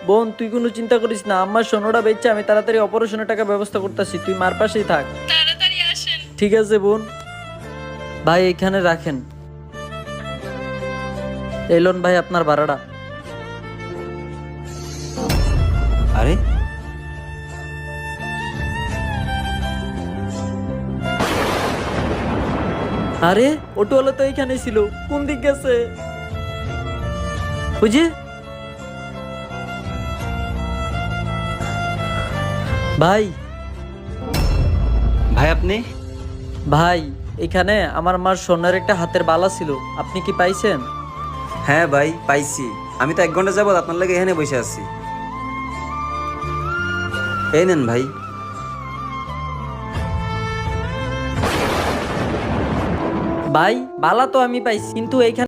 বোন তুই কোনো চিন্তা করিস না, আমার সোনাটা বেচছে আমি তাড়াতাড়ি অপারেশনের টাকা ব্যবস্থা করতেছি, তুই মার পাশেই থাক। তাড়াতাড়ি আসেন। ঠিক আছে বোন। ভাই এখানে রাখেন, এই লোন ভাই আপনার ভাড়াটা। আরে আরে অটোওয়ালা তো এখানে ছিল, কোন দিক গেছে? বুঝি ভাই, ভাই আপনি? ভাই এখানে আমার মার সোনার একটা হাতের বালা ছিল, আপনি কি পাইছেন? হ্যাঁ ভাই পাইছি, আমি তো 1 ঘন্টা যাবত আপনার লাগে এখানে বসে আছি। এই নেন ভাই। ভাই বালা তো আমি পাইছি, কিন্তু এইখানে